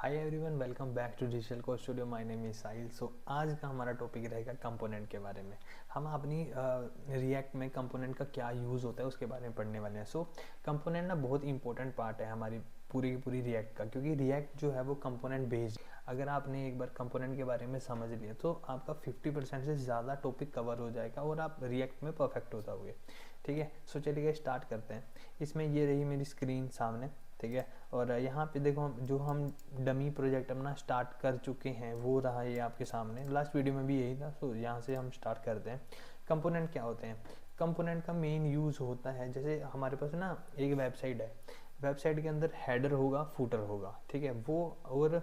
Hi everyone, welcome back to digital code studio. My name is Sahil. So आज का हमारा topic रहेगा component के बारे में। हम अपनी रिएक्ट में कंपोनेंट का क्या यूज़ होता है उसके बारे में पढ़ने वाले हैं। सो कंपोनेंट ना बहुत इंपॉर्टेंट पार्ट है हमारी पूरी की पूरी रिएक्ट का, क्योंकि रिएक्ट जो है वो कंपोनेंट बेस्ड। अगर आपने एक बार कंपोनेंट के बारे में समझ लिया तो आपका 50% से ज़्यादा टॉपिक कवर हो जाएगा और आप रिएक्ट में परफेक्ट हो जाओगे। ठीक है, सो चलिए स्टार्ट करते हैं। इसमें ये रही मेरी स्क्रीन सामने, ठीक है। और यहाँ पे देखो हम डमी प्रोजेक्ट अपना स्टार्ट कर चुके हैं वो रहा ये आपके सामने। लास्ट वीडियो में भी यही था। सो यहाँ से हम स्टार्ट करते हैं। कंपोनेंट क्या होते हैं? कंपोनेंट का मेन यूज़ होता है, जैसे हमारे पास ना एक वेबसाइट है, वेबसाइट के अंदर हेडर होगा, फूटर होगा, ठीक है वो। और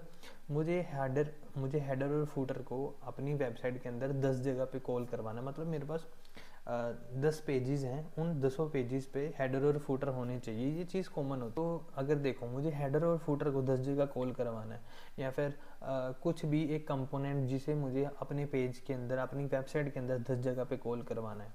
मुझे हेडर और फूटर को अपनी वेबसाइट के अंदर 10 जगह पे कॉल करवाना, मतलब मेरे पास 10 पेजेस हैं, उन 10 पेजेस पे हेडर और फूटर होने चाहिए। ये चीज़ कॉमन हो। तो अगर देखो मुझे हेडर और फूटर को 10 जगह कॉल करवाना है, या फिर कुछ भी एक कंपोनेंट जिसे मुझे अपने पेज के अंदर, अपनी वेबसाइट के अंदर 10 जगह पे कॉल करवाना है,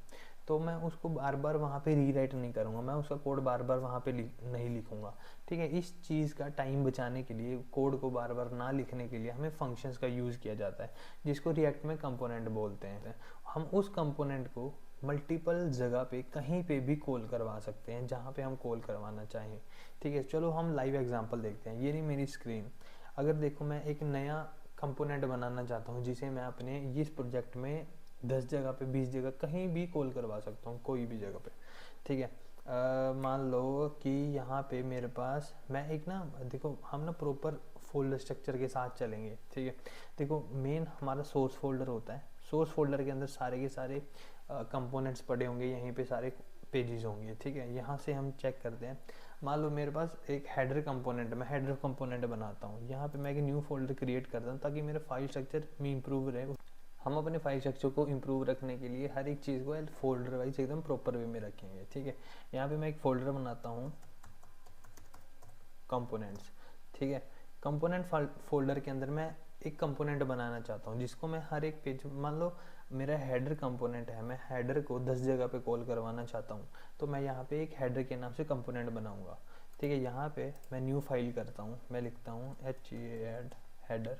तो मैं उसको बार बार वहाँ पे रीराइट नहीं करूँगा, मैं उसका कोड बार बार वहाँ पे नहीं लिखूँगा। ठीक है, इस चीज़ का टाइम बचाने के लिए, कोड को बार बार ना लिखने के लिए हमें फंक्शंस का यूज़ किया जाता है, जिसको रिएक्ट में कंपोनेंट बोलते हैं। हम उस कंपोनेंट को मल्टीपल जगह पे कहीं पे भी कॉल करवा सकते हैं जहाँ पे हम कॉल करवाना चाहें। ठीक है, चलो हम लाइव एग्जांपल देखते हैं। ये रही मेरी स्क्रीन। अगर देखो मैं एक नया कंपोनेंट बनाना चाहता हूँ जिसे मैं अपने इस प्रोजेक्ट में 10 जगह पे, 20 जगह कहीं भी कॉल करवा सकता हूँ, कोई भी जगह पे। ठीक है, मान लो कि यहाँ पे मेरे पास मैं एक ना, देखो हम ना प्रॉपर फोल्डर स्ट्रक्चर के साथ चलेंगे। ठीक है, देखो मेन हमारा सोर्स फोल्डर होता है। सोर्स फोल्डर के अंदर सारे के सारे कंपोनेंट्स पड़े होंगे, यहीं पे सारे पेजेस होंगे। ठीक है, यहाँ से हम चेक करते हैं। मान लो मेरे पास एक हेडर कंपोनेंट, मैं हेडर कंपोनेंट बनाता हूँ। यहाँ पे मैं एक न्यू फोल्डर क्रिएट करता हूँ ताकि मेरा फाइल स्ट्रक्चर में इंप्रूव रहे। हम अपने फाइल स्ट्रक्चर को इंप्रूव रखने के लिए हर एक चीज़ को फोल्डर वाइज एकदम प्रॉपर वे में रखेंगे। ठीक है, यहाँ पे मैं एक फोल्डर बनाता हूँ कंपोनेंट्स। ठीक है, कंपोनेंट फोल्डर के अंदर मैं एक कंपोनेंट बनाना चाहता हूँ जिसको मैं हर एक पेज, मान लो मेरा हेडर कंपोनेंट है, मैं हेडर को 10 जगह पे कॉल करवाना चाहता हूँ, तो मैं यहाँ पे एक हेडर के नाम से कंपोनेंट बनाऊंगा। ठीक है, यहाँ पे मैं न्यू फाइल करता हूँ, मैं लिखता हूँ header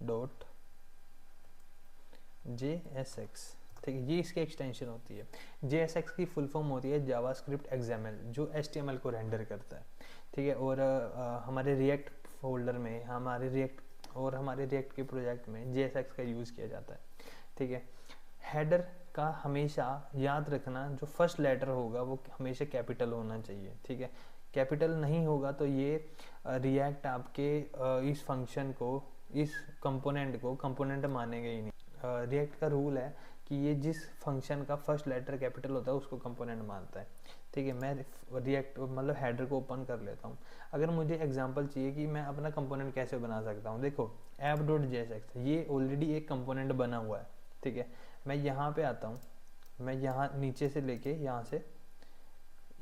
डॉट JSX। ठीक है, ये इसकी एक्सटेंशन होती है। JSX की फुल फॉर्म होती है जावास्क्रिप्ट XML, जो HTML को रेंडर करता है। ठीक है, और हमारे रिएक्ट फोल्डर में, हमारे रिएक्ट के प्रोजेक्ट में JSX का यूज़ किया जाता है। ठीक है, हेडर का हमेशा याद रखना, जो फर्स्ट लेटर होगा वो हमेशा कैपिटल होना चाहिए। ठीक है, कैपिटल नहीं होगा तो ये रिएक्ट आपके इस फंक्शन को, इस कंपोनेंट को कंपोनेंट मानेगा ही नहीं। रिएक्ट का रूल है कि ये जिस फंक्शन का फर्स्ट लेटर कैपिटल होता है उसको कंपोनेंट मानता है। ठीक है, मैं रिएक्ट मतलब हेडर को ओपन कर लेता हूँ। अगर मुझे एग्जांपल चाहिए कि मैं अपना कंपोनेंट कैसे बना सकता हूँ, देखो app.jsx ये ऑलरेडी एक कंपोनेंट बना हुआ है। ठीक है, मैं यहाँ पे आता हूँ, मैं यहाँ नीचे से लेके यहाँ से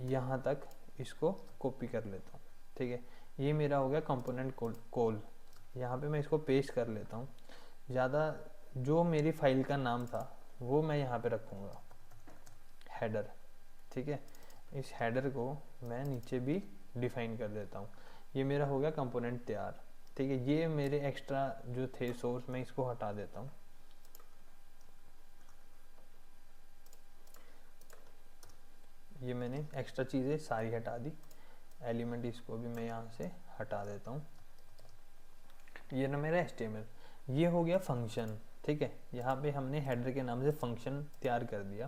यहाँ तक इसको कॉपी कर लेता हूँ। ठीक है, ये मेरा हो गया कंपोनेंट कॉल। यहाँ पे मैं इसको पेस्ट कर लेता हूँ। ज़्यादा जो मेरी फाइल का नाम था वो मैं यहाँ पे रखूँगा, हेडर। ठीक है, इस हेडर को मैं नीचे भी डिफाइन कर देता हूँ। ये मेरा हो गया कंपोनेंट तैयार। ठीक है, ये मेरे एक्स्ट्रा जो थे सोर्स, मैं इसको हटा देता हूँ। ये मैंने एक्स्ट्रा चीज़ें सारी हटा दी, एलिमेंट इसको भी मैं यहाँ से हटा देता हूँ। ये ना मेरा HTML, ये हो गया फंक्शन। ठीक है, यहाँ पे हमने हेडर के नाम से फंक्शन तैयार कर दिया।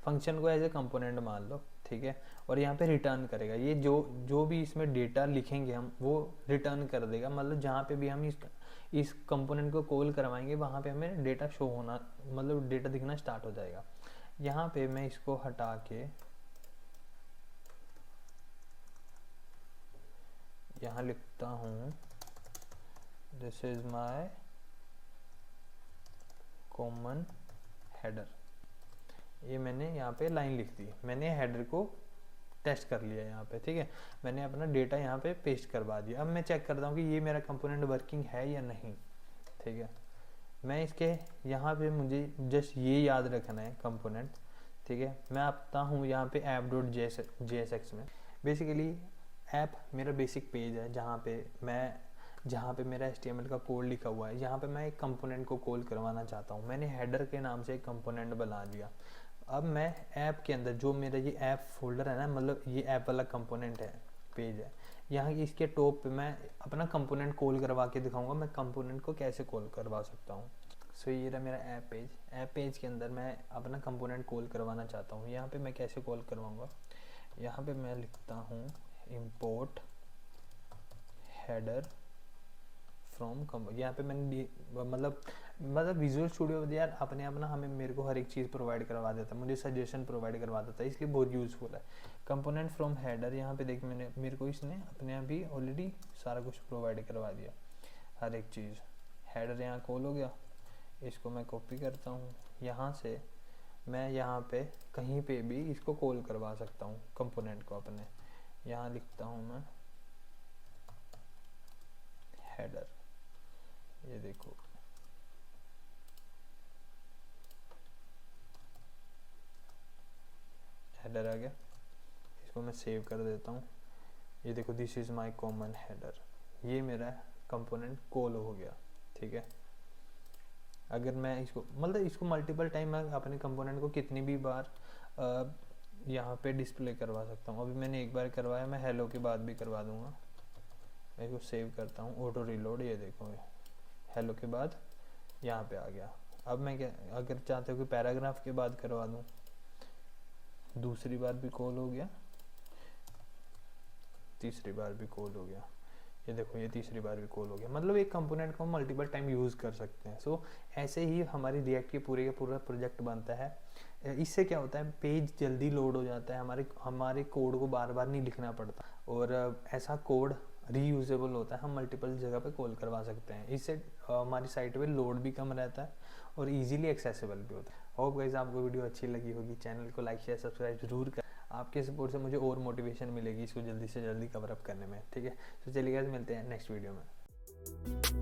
फंक्शन को एज ए कंपोनेंट मान लो। ठीक है, और यहाँ पे रिटर्न करेगा, ये जो भी इसमें डेटा लिखेंगे हम वो रिटर्न कर देगा। मतलब जहाँ पे भी हम इस कंपोनेंट को कॉल करवाएंगे वहाँ पे हमें डेटा शो होना, मतलब डेटा दिखना स्टार्ट हो जाएगा। यहाँ पे मैं इसको हटा के यहाँ लिखता हूँ this is my common header. ये मैंने यहाँ पे लाइन लिख दी, मैंने हेडर को टेस्ट कर लिया यहाँ पे। ठीक है, मैंने अपना डेटा यहाँ पे पेस्ट करवा दिया। अब मैं चेक करता हूँ कि ये मेरा कंपोनेंट वर्किंग है या नहीं। ठीक है, मैं इसके यहाँ पे मुझे जस्ट ये याद रखना है कंपोनेंट। ठीक है, मैं आता हूँ यहाँ पे app.jsx में। बेसिकली ऐप मेरा बेसिक पेज है जहाँ पे मैं जहाँ पे मेरा HTML का कोड लिखा हुआ है, यहाँ पे मैं एक कंपोनेंट को कॉल करवाना चाहता हूँ। मैंने हेडर के नाम से एक कंपोनेंट बना लिया। अब मैं ऐप के अंदर जो मेरा ये ऐप फोल्डर है ना, मतलब ये ऐप वाला कंपोनेंट है, पेज है, यहाँ इसके टॉप पे मैं अपना कंपोनेंट कॉल करवा के दिखाऊंगा मैं कंपोनेंट को कैसे कॉल करवा सकता हूँ। सो ये रहा मेरा ऐप पेज। ऐप पेज के अंदर मैं अपना कंपोनेंट कॉल करवाना चाहता हूँ। यहाँ पे मैं कैसे कॉल करवाऊँगा, यहाँ पे मैं लिखता हूँ import header फ्रॉम यहाँ पे मैंने मतलब विजुअल स्टूडियो यार अपने आप ना हमें मेरे को हर एक चीज़ प्रोवाइड करवा देता है, मुझे सजेशन प्रोवाइड करवा देता है, इसलिए बहुत यूज़फुल है। कंपोनेंट फ्रॉम हेडर, यहाँ पे देख मैंने मेरे को इसने अपने आप ही ऑलरेडी सारा कुछ प्रोवाइड करवा दिया, हर एक चीज़। हेडर यहाँ कॉल हो गया, इसको मैं कॉपी करता हूँ, यहाँ से मैं यहाँ पे कहीं पे भी इसको कॉल करवा सकता हूँ कंपोनेंट को अपने। यहाँ लिखता हूँ मैं हेडर, ये देखो हेडर आ गया। इसको मैं सेव कर देता हूँ। ये देखो this is my common header, ये मेरा कंपोनेंट कॉल हो गया। ठीक है, अगर मैं इसको मतलब इसको मल्टीपल टाइम मैं अपने कंपोनेंट को कितनी भी बार यहाँ पे डिस्प्ले करवा सकता हूँ। अभी मैंने एक बार करवाया, मैं हेलो के बाद भी करवा दूँगा। मैं इसको सेव करता हूँ, ऑटो रिलोड, ये देखो हेलो के बाद यहाँ पे आ गया। अब मैं क्या, अगर चाहते हो कि पैराग्राफ के बाद करवा दूँ, दूसरी बार भी कॉल हो गया, तीसरी बार भी कॉल हो गया, ये देखो ये तीसरी बार भी कॉल हो गया। मतलब एक कंपोनेंट को हम मल्टीपल टाइम यूज़ कर सकते हैं। सो ऐसे ही हमारी रिएक्ट की पूरे का पूरा प्रोजेक्ट बनता है। इससे क्या होता है, पेज जल्दी लोड हो जाता है, हमारे कोड को बार बार नहीं लिखना पड़ता, और ऐसा कोड रीयूजेबल होता है, हम मल्टीपल जगह पे कॉल करवा सकते हैं। इससे हमारी साइट पे लोड भी कम रहता है और इजीली एक्सेसिबल भी होता है। होप गाइस आपको वीडियो अच्छी लगी होगी। चैनल को लाइक शेयर सब्सक्राइब जरूर कर, आपके सपोर्ट से मुझे और मोटिवेशन मिलेगी इसको जल्दी से जल्दी कवर अप करने में। ठीक है, तो चलिए गाइस मिलते हैं नेक्स्ट वीडियो में।